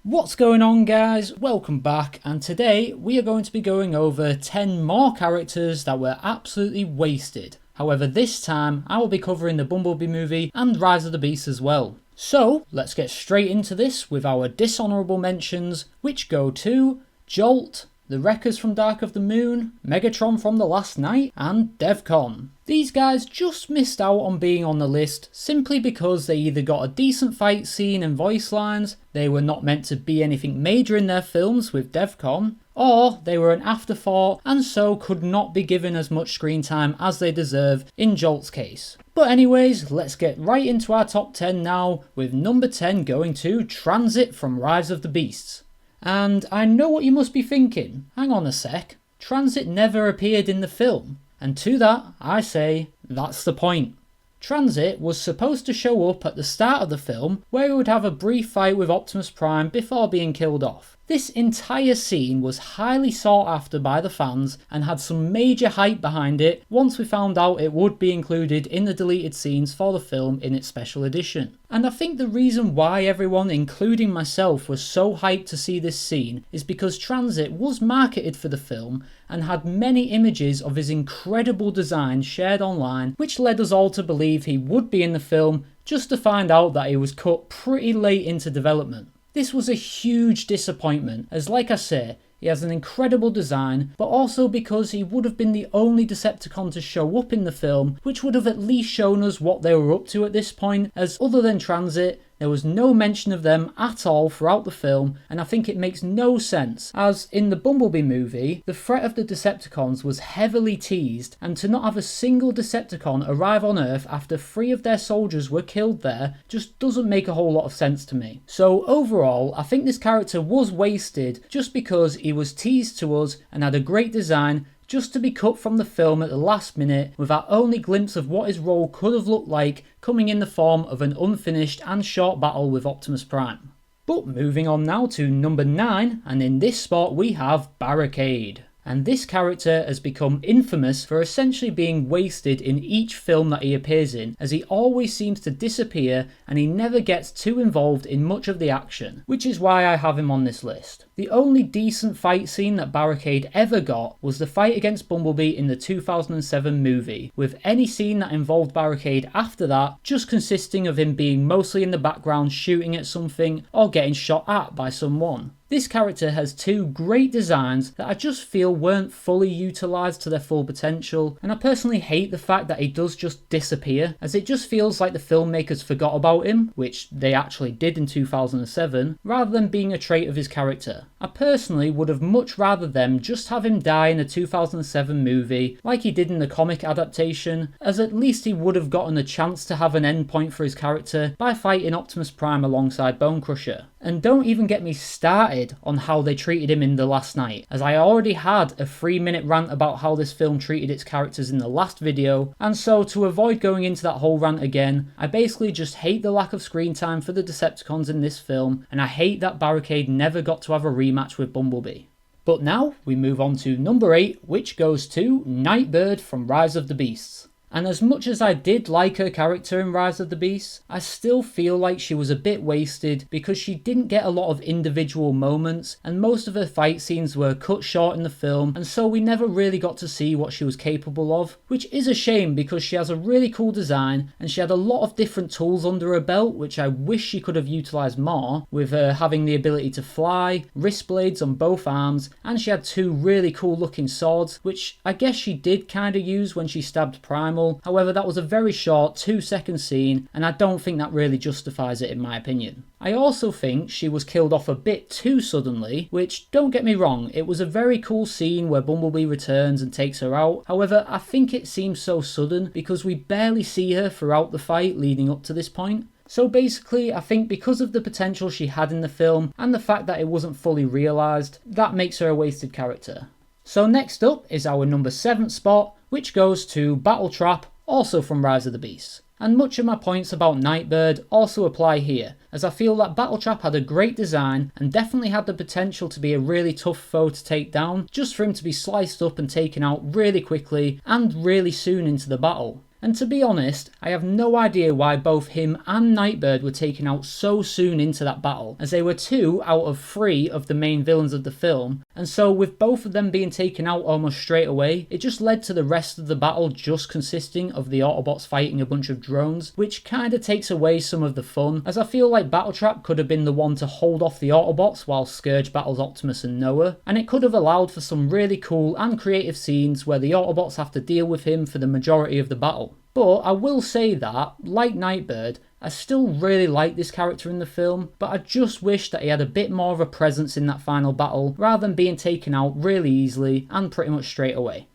What's going on, guys? Welcome back, and today we are going to be going over 10 more characters that were absolutely wasted. However, this time I will be covering the Bumblebee movie and Rise of the Beasts as well. So let's get straight into this with our dishonorable mentions, which go to Jolt, the Wreckers from Dark of the Moon, Megatron from The Last Knight, and Devcon. These guys just missed out on being on the list simply because they either got a decent fight scene and voice lines, they were not meant to be anything major in their films with Devcon, or they were an afterthought and so could not be given as much screen time as they deserve in Jolt's case. But anyways, let's get right into our top 10 now, with number 10 going to Transit from Rise of the Beasts. And I know what you must be thinking, hang on a sec, Transit never appeared in the film. And to that, I say, that's the point. Transit was supposed to show up at the start of the film, where he would have a brief fight with Optimus Prime before being killed off. This entire scene was highly sought after by the fans and had some major hype behind it once we found out it would be included in the deleted scenes for the film in its special edition. And I think the reason why everyone, including myself, was so hyped to see this scene is because Transit was marketed for the film and had many images of his incredible design shared online, which led us all to believe he would be in the film, just to find out that he was cut pretty late into development. This was a huge disappointment, as like I say, he has an incredible design, but also because he would have been the only Decepticon to show up in the film, which would have at least shown us what they were up to at this point, as other than Transit, there was no mention of them at all throughout the film, and I think it makes no sense, as in the Bumblebee movie, the threat of the Decepticons was heavily teased, and to not have a single Decepticon arrive on Earth after 3 of their soldiers were killed there just doesn't make a whole lot of sense to me. So overall, I think this character was wasted just because he was teased to us and had a great design, just to be cut from the film at the last minute with our only glimpse of what his role could have looked like, coming in the form of an unfinished and short battle with Optimus Prime. But moving on now to number 9, and in this spot we have Barricade. And this character has become infamous for essentially being wasted in each film that he appears in, as he always seems to disappear and he never gets too involved in much of the action, which is why I have him on this list. The only decent fight scene that Barricade ever got was the fight against Bumblebee in the 2007 movie, with any scene that involved Barricade after that just consisting of him being mostly in the background shooting at something or getting shot at by someone. This character has 2 great designs that I just feel weren't fully utilised to their full potential, and I personally hate the fact that he does just disappear, as it just feels like the filmmakers forgot about him, which they actually did in 2007, rather than being a trait of his character. I personally would have much rather them just have him die in the 2007 movie, like he did in the comic adaptation, as at least he would have gotten a chance to have an endpoint for his character by fighting Optimus Prime alongside Bonecrusher. And don't even get me started on how they treated him in The Last Knight, as I already had a 3-minute rant about how this film treated its characters in the last video, and so to avoid going into that whole rant again, I basically just hate the lack of screen time for the Decepticons in this film, and I hate that Barricade never got to have a rematch with Bumblebee. But now we move on to number 8, which goes to Nightbird from Rise of the Beasts. And as much as I did like her character in Rise of the Beasts, I still feel like she was a bit wasted because she didn't get a lot of individual moments and most of her fight scenes were cut short in the film, and so we never really got to see what she was capable of, which is a shame because she has a really cool design and she had a lot of different tools under her belt which I wish she could have utilised more, with her having the ability to fly, wrist blades on both arms, and she had 2 really cool looking swords, which I guess she did kind of use when she stabbed Primal. However, that was a very short 2-second scene and I don't think that really justifies it in my opinion. I also think she was killed off a bit too suddenly, which, don't get me wrong, it was a very cool scene where Bumblebee returns and takes her out. However, I think it seems so sudden because we barely see her throughout the fight leading up to this point. So basically, I think because of the potential she had in the film and the fact that it wasn't fully realised, that makes her a wasted character. So next up is our number 7 spot, which goes to Battletrap, also from Rise of the Beasts. And much of my points about Nightbird also apply here, as I feel that Battletrap had a great design and definitely had the potential to be a really tough foe to take down, just for him to be sliced up and taken out really quickly and really soon into the battle. And to be honest, I have no idea why both him and Nightbird were taken out so soon into that battle, as they were 2 out of 3 of the main villains of the film, and so with both of them being taken out almost straight away, it just led to the rest of the battle just consisting of the Autobots fighting a bunch of drones, which kinda takes away some of the fun, as I feel like Battletrap could have been the one to hold off the Autobots while Scourge battles Optimus and Noah, and it could have allowed for some really cool and creative scenes where the Autobots have to deal with him for the majority of the battle. But I will say that, like Nightbird, I still really like this character in the film, but I just wish that he had a bit more of a presence in that final battle rather than being taken out really easily and pretty much straight away.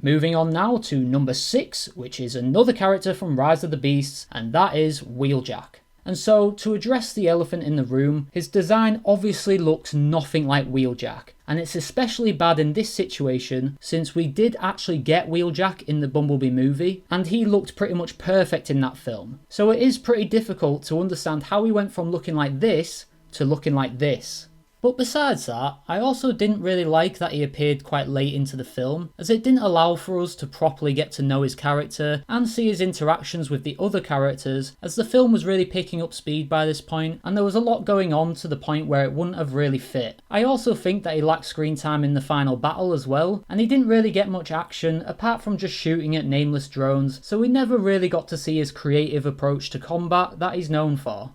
Moving on now to number 6, which is another character from Rise of the Beasts, and that is Wheeljack. And so, to address the elephant in the room, his design obviously looks nothing like Wheeljack. And it's especially bad in this situation since we did actually get Wheeljack in the Bumblebee movie, and he looked pretty much perfect in that film. So it is pretty difficult to understand how he went from looking like this to looking like this. But besides that, I also didn't really like that he appeared quite late into the film, as it didn't allow for us to properly get to know his character and see his interactions with the other characters, as the film was really picking up speed by this point, and there was a lot going on to the point where it wouldn't have really fit. I also think that he lacked screen time in the final battle as well, and he didn't really get much action apart from just shooting at nameless drones, so we never really got to see his creative approach to combat that he's known for.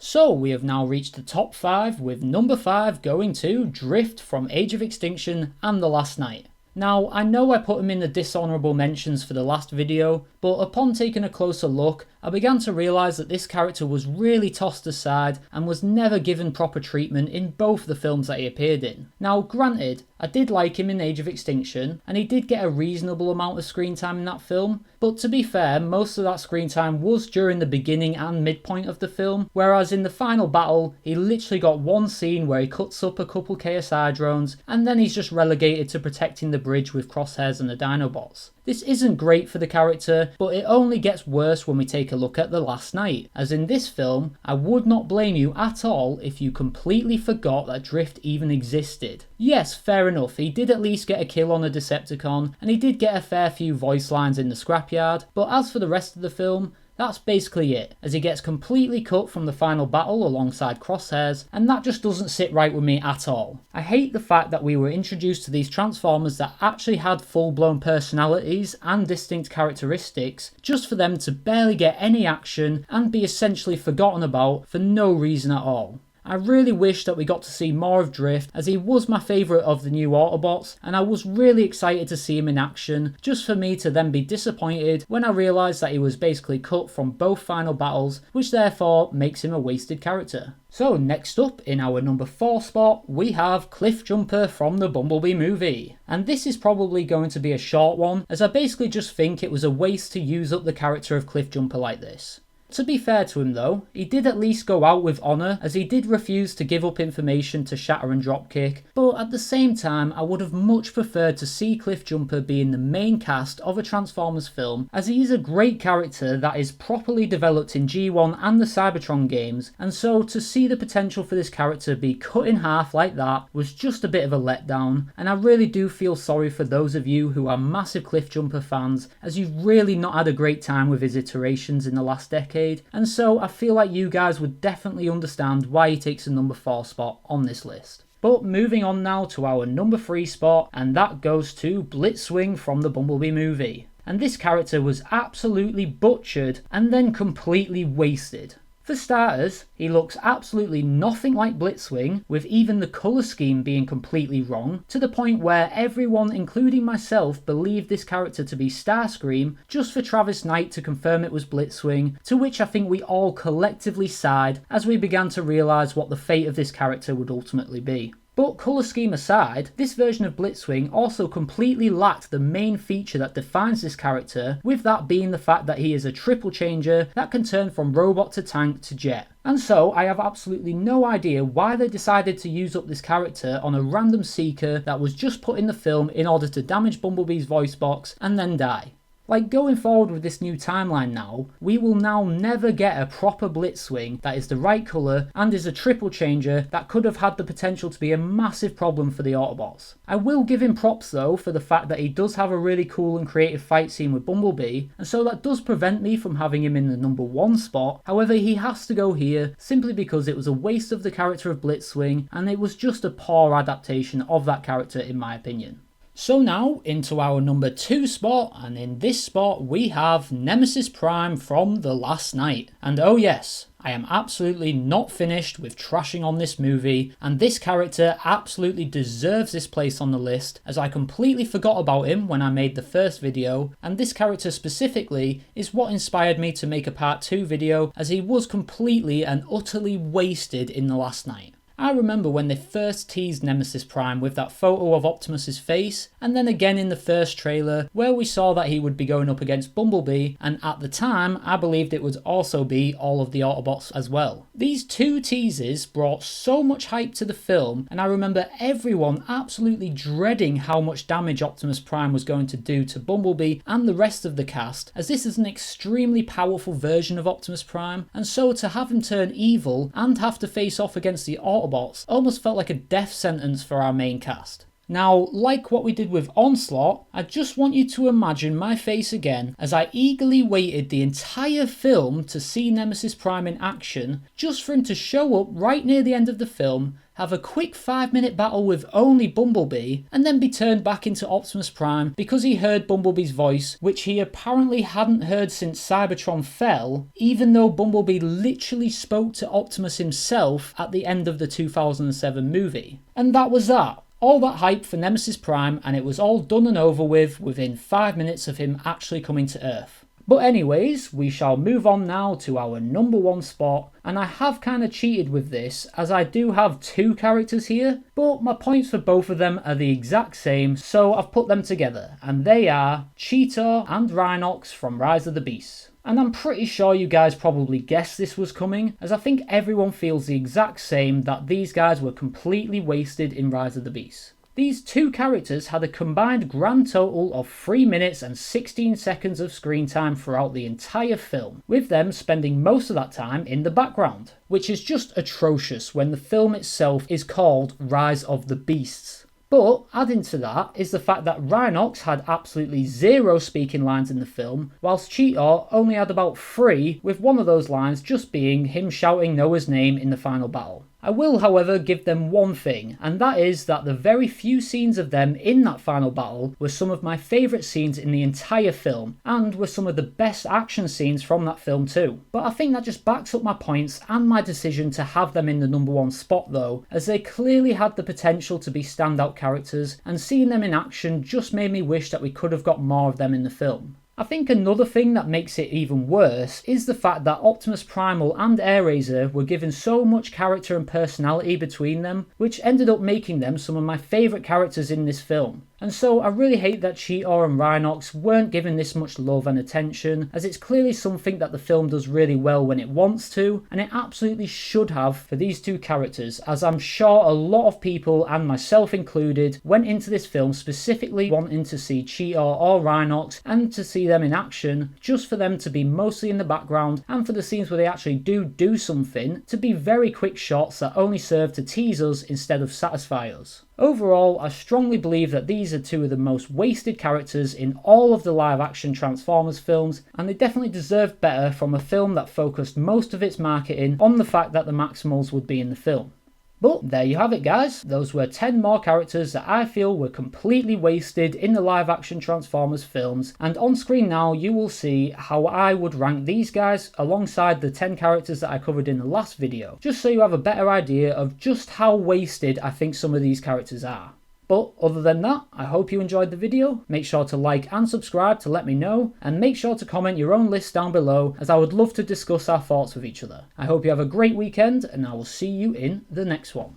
So we have now reached the top 5, with number 5 going to Drift from Age of Extinction and The Last Knight. Now, I know I put him in the dishonorable mentions for the last video, but upon taking a closer look, I began to realise that this character was really tossed aside and was never given proper treatment in both the films that he appeared in. Now, granted, I did like him in Age of Extinction, and he did get a reasonable amount of screen time in that film, but to be fair, most of that screen time was during the beginning and midpoint of the film, whereas in the final battle, he literally got one scene where he cuts up a couple KSI drones, and then he's just relegated to protecting the bridge with Crosshairs and the Dinobots. This isn't great for the character, but it only gets worse when we take a look at The Last Knight, as in this film, I would not blame you at all if you completely forgot that Drift even existed. Yes, fair enough, he did at least get a kill on a Decepticon, and he did get a fair few voice lines in the scrapyard, but as for the rest of the film, that's basically it, as he gets completely cut from the final battle alongside Crosshairs, and that just doesn't sit right with me at all. I hate the fact that we were introduced to these Transformers that actually had full-blown personalities and distinct characteristics, just for them to barely get any action and be essentially forgotten about for no reason at all. I really wish that we got to see more of Drift, as he was my favourite of the new Autobots, and I was really excited to see him in action, just for me to then be disappointed when I realised that he was basically cut from both final battles, which therefore makes him a wasted character. So next up, in our number 4 spot, we have Cliffjumper from the Bumblebee movie. And this is probably going to be a short one, as I basically just think it was a waste to use up the character of Cliffjumper like this. To be fair to him though, he did at least go out with honour, as he did refuse to give up information to Shatter and Dropkick, but at the same time I would have much preferred to see Cliffjumper be in the main cast of a Transformers film, as he is a great character that is properly developed in G1 and the Cybertron games, and so to see the potential for this character be cut in half like that was just a bit of a letdown, and I really do feel sorry for those of you who are massive Cliffjumper fans, as you've really not had a great time with his iterations in the last decade. And so I feel like you guys would definitely understand why he takes a number 4 spot on this list. But moving on now to our number 3 spot, and that goes to Blitzwing from the Bumblebee movie. And this character was absolutely butchered and then completely wasted. For starters, he looks absolutely nothing like Blitzwing, with even the colour scheme being completely wrong, to the point where everyone, including myself, believed this character to be Starscream just for Travis Knight to confirm it was Blitzwing, to which I think we all collectively sighed as we began to realise what the fate of this character would ultimately be. But colour scheme aside, this version of Blitzwing also completely lacked the main feature that defines this character, with that being the fact that he is a triple changer that can turn from robot to tank to jet. And so I have absolutely no idea why they decided to use up this character on a random seeker that was just put in the film in order to damage Bumblebee's voice box and then die. Like, going forward with this new timeline now, we will now never get a proper Blitzwing that is the right colour and is a triple changer that could have had the potential to be a massive problem for the Autobots. I will give him props though for the fact that he does have a really cool and creative fight scene with Bumblebee, and so that does prevent me from having him in the number 1 spot. However, he has to go here simply because it was a waste of the character of Blitzwing and it was just a poor adaptation of that character in my opinion. So now into our number 2 spot, and in this spot we have Nemesis Prime from The Last Knight. And oh yes, I am absolutely not finished with trashing on this movie, and this character absolutely deserves this place on the list, as I completely forgot about him when I made the first video, and this character specifically is what inspired me to make a part 2 video, as he was completely and utterly wasted in The Last Knight. I remember when they first teased Nemesis Prime with that photo of Optimus's face, and then again in the first trailer where we saw that he would be going up against Bumblebee, and at the time I believed it would also be all of the Autobots as well. These 2 teases brought so much hype to the film, and I remember everyone absolutely dreading how much damage Optimus Prime was going to do to Bumblebee and the rest of the cast, as this is an extremely powerful version of Optimus Prime, and so to have him turn evil and have to face off against the Autobots almost felt like a death sentence for our main cast. Now, like what we did with Onslaught, I just want you to imagine my face again as I eagerly waited the entire film to see Nemesis Prime in action, just for him to show up right near the end of the film, have a quick 5-minute battle with only Bumblebee, and then be turned back into Optimus Prime because he heard Bumblebee's voice, which he apparently hadn't heard since Cybertron fell, even though Bumblebee literally spoke to Optimus himself at the end of the 2007 movie. And that was that. All that hype for Nemesis Prime, and it was all done and over with within 5 minutes of him actually coming to Earth. But anyways, we shall move on now to our number 1 spot, and I have kind of cheated with this as I do have 2 characters here, but my points for both of them are the exact same, so I've put them together, and they are Cheetor and Rhinox from Rise of the Beasts. And I'm pretty sure you guys probably guessed this was coming, as I think everyone feels the exact same, that these guys were completely wasted in Rise of the Beasts. These 2 characters had a combined grand total of 3 minutes and 16 seconds of screen time throughout the entire film, with them spending most of that time in the background, which is just atrocious when the film itself is called Rise of the Beasts. But adding to that is the fact that Rhinox had absolutely 0 speaking lines in the film, whilst Cheetor only had about 3, with one of those lines just being him shouting Noah's name in the final battle. I will, however, give them one thing, and that is that the very few scenes of them in that final battle were some of my favourite scenes in the entire film, and were some of the best action scenes from that film too. But I think that just backs up my points and my decision to have them in the number 1 spot though, as they clearly had the potential to be standout characters, and seeing them in action just made me wish that we could have got more of them in the film. I think another thing that makes it even worse is the fact that Optimus Primal and Airazor were given so much character and personality between them, which ended up making them some of my favourite characters in this film. And so I really hate that Cheetor and Rhinox weren't given this much love and attention, as it's clearly something that the film does really well when it wants to, and it absolutely should have for these 2 characters, as I'm sure a lot of people, and myself included, went into this film specifically wanting to see Cheetor or Rhinox and to see them in action, just for them to be mostly in the background, and for the scenes where they actually do something to be very quick shots that only serve to tease us instead of satisfy us. Overall, I strongly believe that these are 2 of the most wasted characters in all of the live-action Transformers films, and they definitely deserved better from a film that focused most of its marketing on the fact that the Maximals would be in the film. But there you have it guys, those were 10 more characters that I feel were completely wasted in the live action Transformers films, and on screen now you will see how I would rank these guys alongside the 10 characters that I covered in the last video, just so you have a better idea of just how wasted I think some of these characters are. But other than that, I hope you enjoyed the video. Make sure to like and subscribe to let me know, and make sure to comment your own list down below, as I would love to discuss our thoughts with each other. I hope you have a great weekend, and I will see you in the next one.